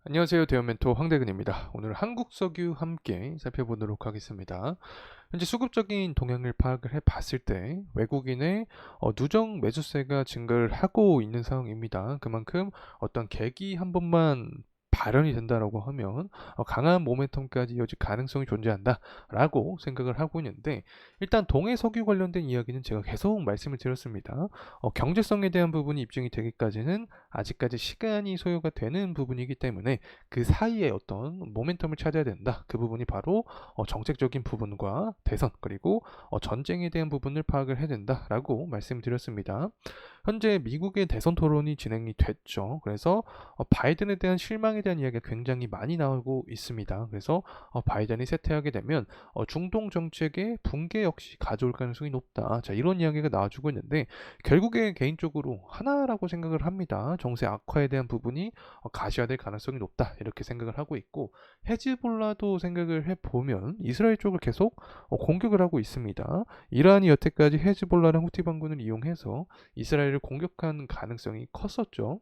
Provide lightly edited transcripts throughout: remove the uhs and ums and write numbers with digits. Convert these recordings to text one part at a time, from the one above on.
안녕하세요. 대형 멘토 황대근입니다. 오늘 한국 석유 함께 살펴보도록 하겠습니다. 현재 수급적인 동향을 파악을 해 봤을 때 외국인의 누적 매수세가 증가를 하고 있는 상황입니다. 그만큼 어떤 계기 한 번만 발현이 된다라고 하면 강한 모멘텀까지 이어질 가능성이 존재한다라고 생각을 하고 있는데, 일단 동해 석유 관련된 이야기는 제가 계속 말씀을 드렸습니다. 경제성에 대한 부분이 입증이 되기까지는 아직까지 시간이 소요가 되는 부분이기 때문에 그 사이에 어떤 모멘텀을 찾아야 된다. 그 부분이 바로 정책적인 부분과 대선, 그리고 전쟁에 대한 부분을 파악을 해야 된다라고 말씀드렸습니다. 현재 미국의 대선 토론이 진행이 됐죠. 그래서 바이든에 대한 실망에 대한 이야기가 굉장히 많이 나오고 있습니다. 그래서 바이든이 쇠퇴하게 되면 중동 정책의 붕괴 역시 가져올 가능성이 높다. 자, 이런 이야기가 나와주고 있는데, 결국에 개인적으로 하나라고 생각을 합니다. 정세 악화에 대한 부분이 가시화될 가능성이 높다, 이렇게 생각을 하고 있고, 헤즈볼라도 생각을 해보면 이스라엘 쪽을 계속 공격을 하고 있습니다. 이란이 여태까지 헤즈볼라랑 후티 반군을 이용해서 이스라엘을 공격한 가능성이 컸었죠.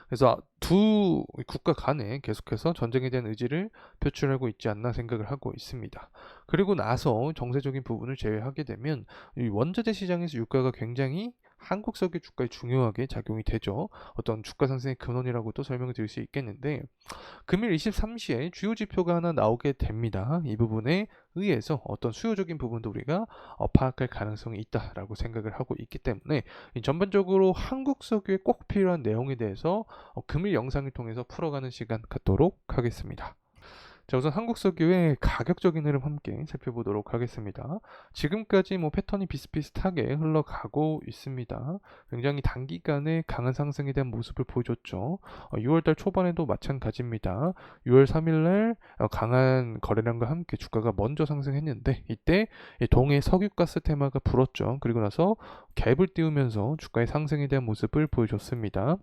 그래서 두 국가 간에 계속해서 전쟁에 대한 의지를 표출하고 있지 않나 생각을 하고 있습니다. 그리고 나서 정세적인 부분을 제외하게 되면 이 원자재 시장에서 유가가 굉장히 한국 석유 주가에 중요하게 작용이 되죠. 어떤 주가 상승의 근원이라고도 설명을 드릴 수 있겠는데, 금일 23시에 주요 지표가 하나 나오게 됩니다. 이 부분에 의해서 어떤 수요적인 부분도 우리가 파악할 가능성이 있다라고 생각을 하고 있기 때문에, 전반적으로 한국 석유에 꼭 필요한 내용에 대해서 금일 영상을 통해서 풀어가는 시간 갖도록 하겠습니다. 자, 우선 한국 석유의 가격적인 흐름 함께 살펴보도록 하겠습니다. 지금까지 패턴이 비슷비슷하게 흘러가고 있습니다. 굉장히 단기간에 강한 상승에 대한 모습을 보여줬죠. 6월달 초반에도 마찬가지입니다. 6월 3일날 강한 거래량과 함께 주가가 먼저 상승했는데, 이때 동해 석유가스 테마가 불었죠. 그리고 나서 갭을 띄우면서 주가의 상승에 대한 모습을 보여줬습니다.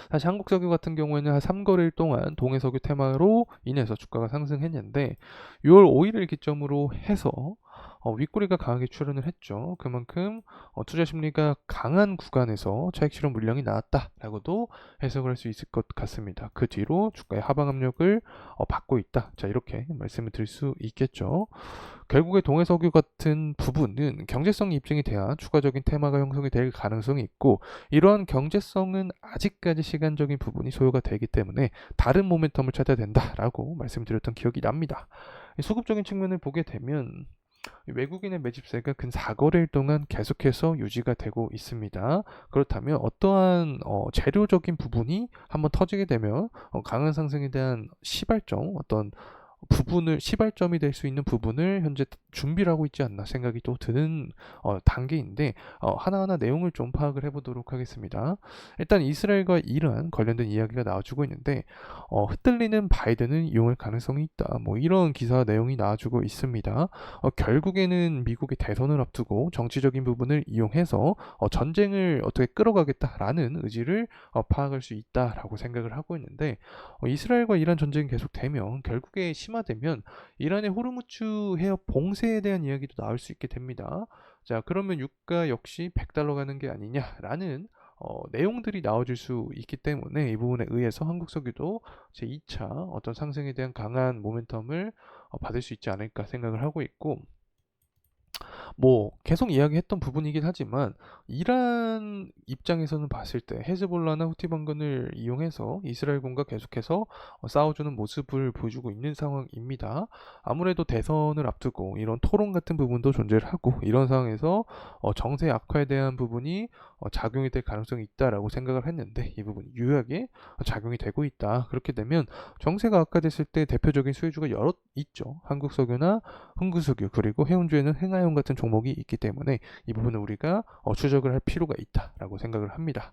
사실 한국석유 같은 경우에는 한 3거래일 동안 동해석유 테마로 인해서 주가가 상승했는데, 6월 5일을 기점으로 해서 윗꼬리가 강하게 출현을 했죠. 그만큼 투자 심리가 강한 구간에서 차익 실현 물량이 나왔다라고도 해석을 할 수 있을 것 같습니다. 그 뒤로 주가의 하방 압력을 받고 있다. 자, 이렇게 말씀을 드릴 수 있겠죠. 결국에 동해석유 같은 부분은 경제성이 입증이 돼야 추가적인 테마가 형성이 될 가능성이 있고, 이러한 경제성은 아직까지 시간적인 부분이 소요가 되기 때문에 다른 모멘텀을 찾아야 된다라고 말씀드렸던 기억이 납니다. 수급적인 측면을 보게 되면 외국인의 매집세가 근 4거래일 동안 계속해서 유지가 되고 있습니다. 그렇다면 어떠한 재료적인 부분이 한번 터지게 되면 강한 상승에 대한 시발점, 어떤 부분을 시발점이 될 수 있는 부분을 현재 준비를 하고 있지 않나 생각이 또 드는 단계인데, 하나하나 내용을 좀 파악을 해보도록 하겠습니다. 일단 이스라엘과 이란 관련된 이야기가 나와주고 있는데, 흩날리는 바이든은 이용할 가능성이 있다, 이런 기사 내용이 나와주고 있습니다. 결국에는 미국의 대선을 앞두고 정치적인 부분을 이용해서 전쟁을 어떻게 끌어가겠다라는 의지를 파악할 수 있다라고 생각을 하고 있는데, 이스라엘과 이란 전쟁이 계속되면, 결국에 심화되면 이란의 호르무즈 해협 봉쇄에 대한 이야기도 나올 수 있게 됩니다. 자, 그러면 유가 역시 100달러 가는 게 아니냐라는 내용들이 나와줄 수 있기 때문에, 이 부분에 의해서 한국 석유도 제2차 어떤 상승에 대한 강한 모멘텀을 받을 수 있지 않을까 생각을 하고 있고, 계속 이야기했던 부분이긴 하지만 이란 입장에서는 봤을 때 헤즈볼라나 후티 반군을 이용해서 이스라엘군과 계속해서 싸워주는 모습을 보여주고 있는 상황입니다. 아무래도 대선을 앞두고 이런 토론 같은 부분도 존재를 하고, 이런 상황에서 정세 악화에 대한 부분이 작용이 될 가능성이 있다라고 생각을 했는데, 이 부분이 유효하게 작용이 되고 있다. 그렇게 되면 정세가 악화됐을 때 대표적인 수혜주가 여러 있죠. 한국석유나 흥구석유, 그리고 해운주에는 행하용 같은 종목이 있기 때문에 이 부분을 우리가 추적을 할 필요가 있다라고 생각을 합니다.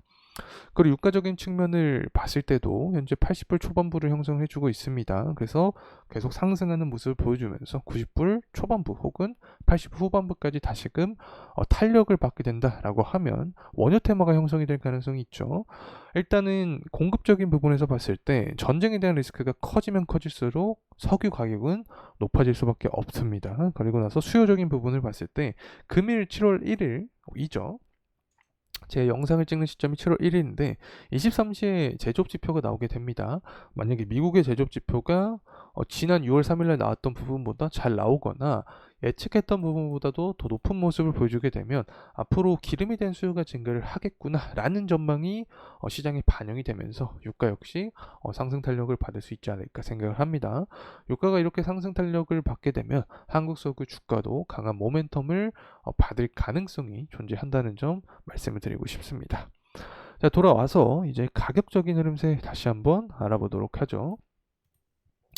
그리고 유가적인 측면을 봤을 때도 현재 80불 초반부를 형성해주고 있습니다. 그래서 계속 상승하는 모습을 보여주면서 90불 초반부 혹은 80불 후반부까지 다시금 탄력을 받게 된다라고 하면 원효 테마가 형성이 될 가능성이 있죠. 일단은 공급적인 부분에서 봤을 때 전쟁에 대한 리스크가 커지면 커질수록 석유 가격은 높아질 수밖에 없습니다. 그리고 나서 수요적인 부분을 봤을 때 금일 7월 1일이죠. 제 영상을 찍는 시점이 7월 1일인데 23시에 제조업 지표가 나오게 됩니다. 만약에 미국의 제조업 지표가 지난 6월 3일 날 나왔던 부분보다 잘 나오거나 예측했던 부분보다도 더 높은 모습을 보여주게 되면 앞으로 기름에 대한 수요가 증가를 하겠구나라는 전망이 시장에 반영이 되면서 유가 역시 상승 탄력을 받을 수 있지 않을까 생각을 합니다. 유가가 이렇게 상승 탄력을 받게 되면 한국 석유 주가도 강한 모멘텀을 받을 가능성이 존재한다는 점 말씀을 드리고 싶습니다. 자, 돌아와서 이제 가격적인 흐름세 다시 한번 알아보도록 하죠.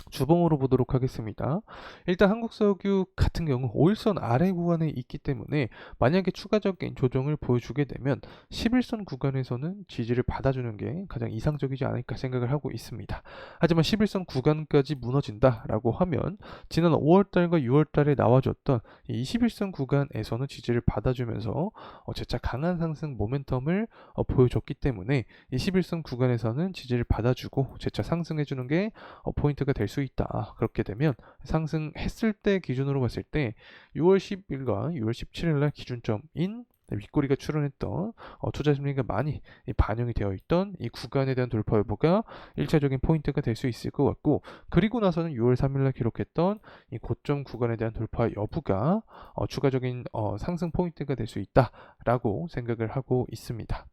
주봉으로 보도록 하겠습니다. 일단 한국석유 같은 경우 5일선 아래 구간에 있기 때문에 만약에 추가적인 조정을 보여주게 되면 11선 구간에서는 지지를 받아주는 게 가장 이상적이지 않을까 생각을 하고 있습니다. 하지만 11선 구간까지 무너진다라고 하면 지난 5월달과 6월달에 나와줬던 이 21선 구간에서는 지지를 받아주면서 재차 강한 상승 모멘텀을 보여줬기 때문에 21선 구간에서는 지지를 받아주고 재차 상승해주는 게 포인트가 될 수 있다. 그렇게 되면 상승했을 때 기준으로 봤을 때 6월 10일과 6월 17일 날 기준점인 윗꼬리가 출현했던 투자 심리가 많이 반영이 되어 있던 이 구간에 대한 돌파 여부가 1차적인 포인트가 될 수 있을 것 같고, 그리고 나서는 6월 3일 날 기록했던 이 고점 구간에 대한 돌파 여부가 추가적인 상승 포인트가 될 수 있다라고 생각을 하고 있습니다.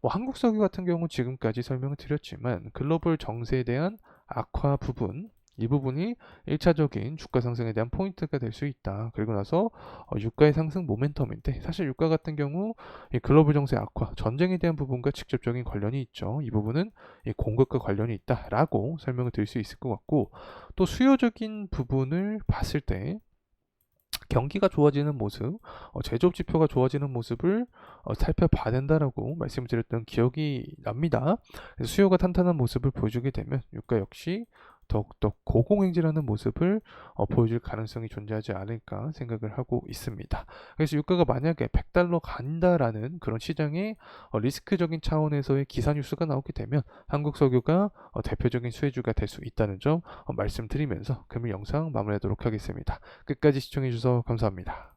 뭐 한국석유 같은 경우 지금까지 설명을 드렸지만 글로벌 정세에 대한 악화 부분, 이 부분이 1차적인 주가 상승에 대한 포인트가 될 수 있다. 그리고 나서 유가의 상승 모멘텀인데, 사실 유가 같은 경우 이 글로벌 정세 악화, 전쟁에 대한 부분과 직접적인 관련이 있죠. 이 부분은 이 공급과 관련이 있다라고 설명을 드릴 수 있을 것 같고, 또 수요적인 부분을 봤을 때 경기가 좋아지는 모습, 제조업 지표가 좋아지는 모습을 살펴봐야 된다라고 말씀을 드렸던 기억이 납니다. 그래서 수요가 탄탄한 모습을 보여주게 되면 유가 역시 더욱더 고공행진하는 모습을 보여줄 가능성이 존재하지 않을까 생각을 하고 있습니다. 그래서 유가가 만약에 100달러 간다라는 그런 시장의 리스크적인 차원에서의 기사 뉴스가 나오게 되면 한국 석유가 대표적인 수혜주가 될 수 있다는 점 말씀드리면서 금일 영상 마무리하도록 하겠습니다. 끝까지 시청해주셔서 감사합니다.